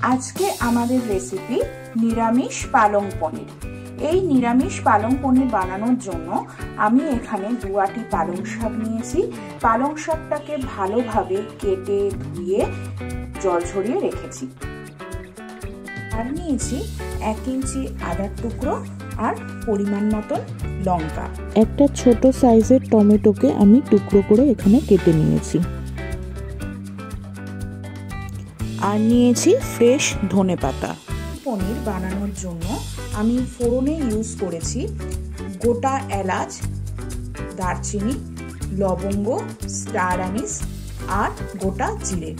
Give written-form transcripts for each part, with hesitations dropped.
আজকে আমাদের রেসিপি নিরামিষ পালং পনির। এই নিরামিষ পালং পনির বানানোর জন্য আমি এখানে 2 আটি পালং শাক নিয়েছি। পালং শাকটাকে ভালোভাবে কেটে ধুয়ে জল ঝরিয়ে রেখেছি। আর নিয়েছি 1 ইঞ্চি আদার টুকরো আর পরিমাণ মতন লঙ্কা। একটা ছোট সাইজের টমেটোকে আমি টুকরো করে এখানে কেটে নিয়েছি। আর নিয়েছি ফ্রেশ ধনেপাতা। পনির বানানোর জন্য আমি ফোড়নে ইউজ করেছি গোটা এলাচ, দারচিনি, লবঙ্গ, স্টার আনিস আর গোটা জিরে।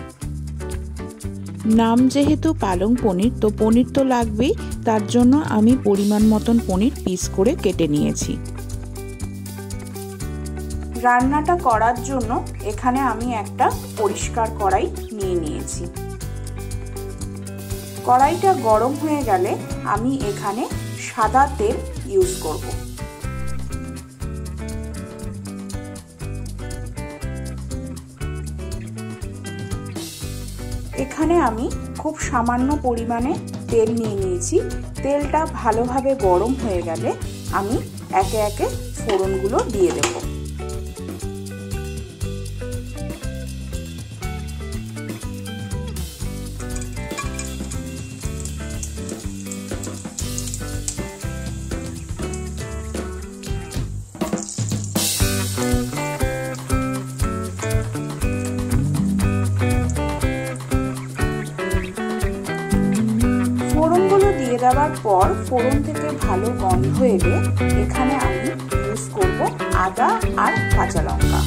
নাম যেহেতু পালং পনির, তো পনির তো লাগবেই, তার জন্য আমি পরিমাণ মতন পনির পিস করে কেটে নিয়েছি। রান্নাটা করার জন্য এখানে আমি একটা পরিষ্কার কড়াই নিয়ে নিয়েছি। কড়াইটা গরম হয়ে গেলে আমি এখানে সাদা তেল ইউজ করব। এখানে আমি খুব সামান্য পরিমাণে তেল নিয়ে নিয়েছি। তেলটা ভালোভাবে গরম হয়ে গেলে আমি একে একে ফোড়নগুলো দিয়ে দেব। ফোড়নগুলো দিয়ে দেওয়ার পর ফোড়ন থেকে ভালো গন্ধ এলে এখানে আমি ইউজ করব আদা আর কাঁচা লঙ্কা।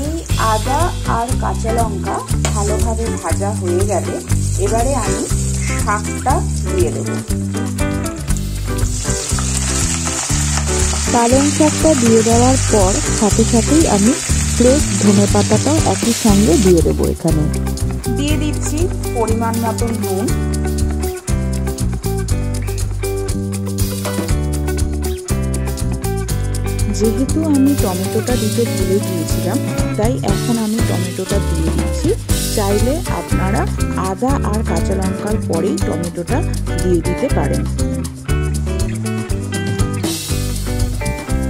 এই আদা আর কাঁচা লঙ্কা ভালোভাবে ভাজা হয়ে গেলে এবারে আমি শাকটা দিয়ে দেব। পালং শাকটা দিয়ে দেওয়ার পর সাথে সাথেই আমি ফ্রেশ ধনেপাতাটাও একই সঙ্গে দিয়ে দেবো। এখানে দিয়ে দিচ্ছি পরিমাণ মতন নুন। যেহেতু আমি টমেটোটা দিতে ভুলে গিয়েছিলাম, তাই এখন আমি টমেটোটা দিয়ে দিচ্ছি। চাইলে আপনারা আদা আর কাঁচা লঙ্কার পরেই টমেটোটা দিয়ে দিতে পারেন।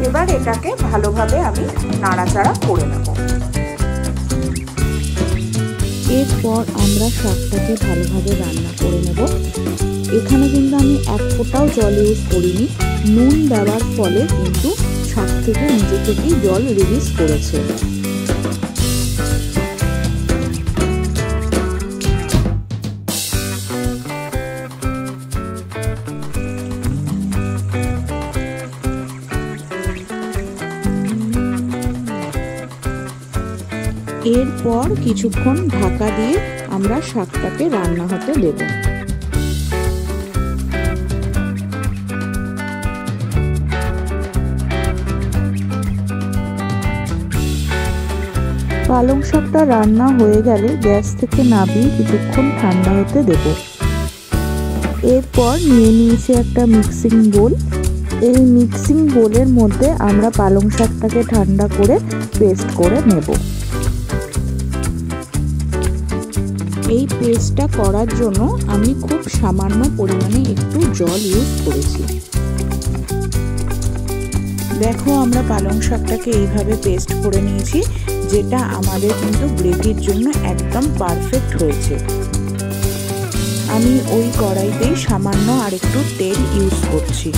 এবার এটাকে ভালোভাবে আমি নাড়াচাড়া করে নেব। এরপর আমরা শাকটাকে ভালোভাবে রান্না করে নেব। এখানে কিন্তু আমি 1 ফোঁটাও জল ইউজ করিনি। নুন দেওয়ার ফলে কিন্তু শাক থেকে নিজে থেকেই জল রিলিজ করেছে। এরপর কিছুক্ষণ ঢাকা দিয়ে আমরা শাকটাকে রান্না হতে দেব। পালং শাকটা রান্না হয়ে গেলে গ্যাস থেকে নামিয়ে কিছুক্ষণ ঠান্ডা হতে দেব। এরপর নিয়ে নিয়েছি একটা মিক্সিং বোল। এই মিক্সিং বোলের মধ্যে আমরা পালং শাকটাকে ঠান্ডা করে পেস্ট করে নেব। এই পেস্টটা করার জন্য আমি খুব সামান্য পরিমাণে একটু জল ইউজ করেছি। দেখো, আমরা পালং শাকটাকে এইভাবে পেস্ট করে নিয়েছি, যেটা আমাদের কিন্তু গ্রেভির জন্য একদম পারফেক্ট হয়েছে। আমি ওই কড়াইতেই সামান্য আর একটু তেল ইউজ করছি।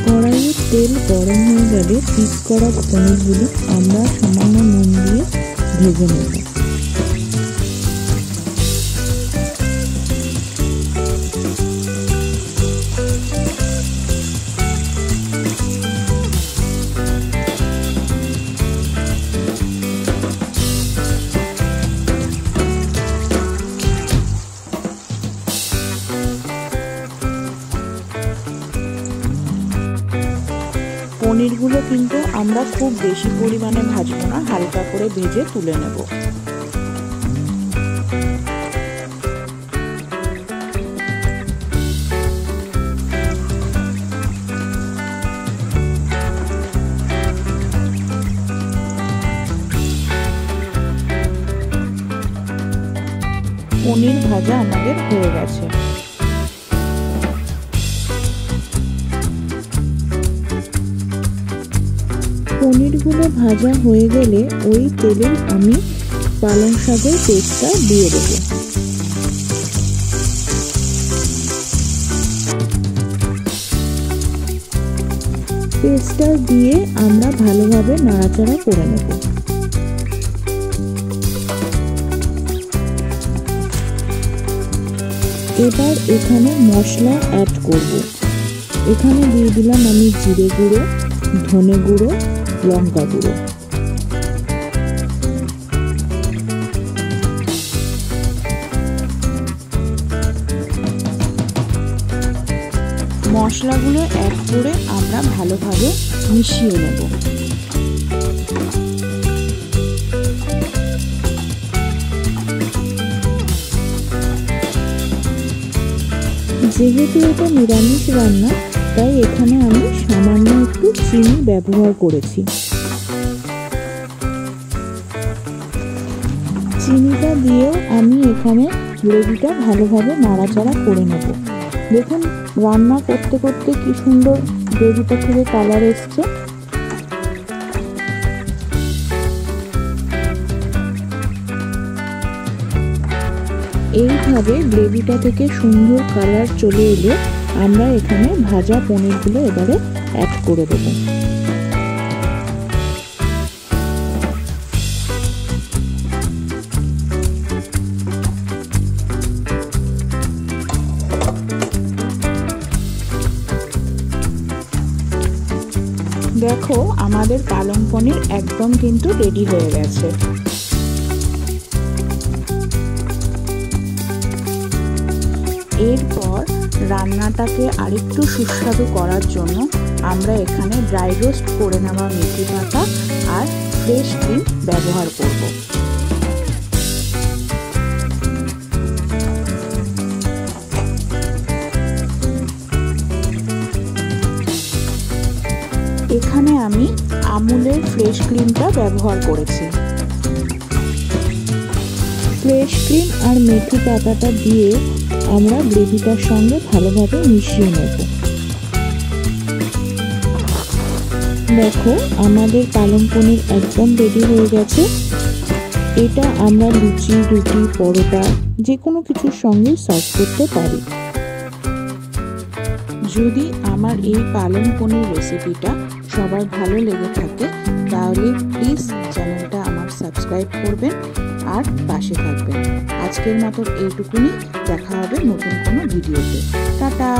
কড়াইয়ের তেল গরম হয়ে গেলে পিস করা পনিরগুলো আমরা সামান্য নুন দিয়ে ভেজে নেব। পনিরগুলো কিন্তু আমরা খুব বেশি পরিমাণে ভাজবো না, হালকা করে ভেজে তুলে নেব। পনির ভাজা আমাদের হয়ে গেছে। পনিরগুলো ভাজা হয়ে গেলে ওই তেলে আমি পালং শাকের পেস্টটা দিয়ে দেব। পেস্টটা দিয়ে আমরা ভালোভাবে নাড়াচাড়া করে নেব। এবার এখানে মশলা অ্যাড করব। এখানে দিয়ে দিলাম আমি জিরে গুঁড়ো, ধনে গুঁড়ো, লঙ্কা গুঁড়ো। মশলাগুলো অ্যাড করে আমরা ভালোভাবে মিশিয়ে নেব। যেহেতু এটা নিরামিষ রান্না, তাই এখানে আমি সামান্য একটু চিনি ব্যবহার করেছি। চিনিটা দিয়েও আমি এখানে গ্রেভিটা ভালোভাবে নাড়াচাড়া করে নেব। দেখুন রান্না করতে করতে কি সুন্দর গ্রেভিটা থেকে কালার এসছে। এইভাবে গ্রেভিটা থেকে সুন্দর কালার চলে এলে আমরা এখানে ভাজা পনিরগুলো এবারে অ্যাড করে দেব। দেখো আমাদের পালং পনির একদম কিন্তু রেডি হয়ে গেছে। এরপর রান্নাটাকে আরেকটু সুস্বাদু করার জন্য আমরা এখানে ড্রাই রোস্ট করে নেওয়া মেথি পাতা আর ফ্রেশ ক্রিম ব্যবহার করব। এখানে আমি আমুলের ফ্রেশ ক্রিমটা ব্যবহার করেছি। ফ্রেশ ক্রিম আর মেথি পাতাটা দিয়ে আমরা গ্রেভিটার সঙ্গে ভালোভাবে মিশিয়ে নেব। দেখো আমাদের পালং পনির একদম রেডি হয়ে গেছে। এটা আমরা লুচি, রুটি, পরোটা যে কোনো কিছুর সঙ্গে সার্ভ করতে পারি। যদি আমার এই পালং পনির রেসিপিটা সবার ভালো লেগে থাকে তাহলে প্লিজ চ্যানেলটা আমার সাবস্ক্রাইব করবেন আর পাশে থাকবেন। আজকের মতো এইটুকুনি, দেখা হবে নতুন কোনো ভিডিওতে। টাটা।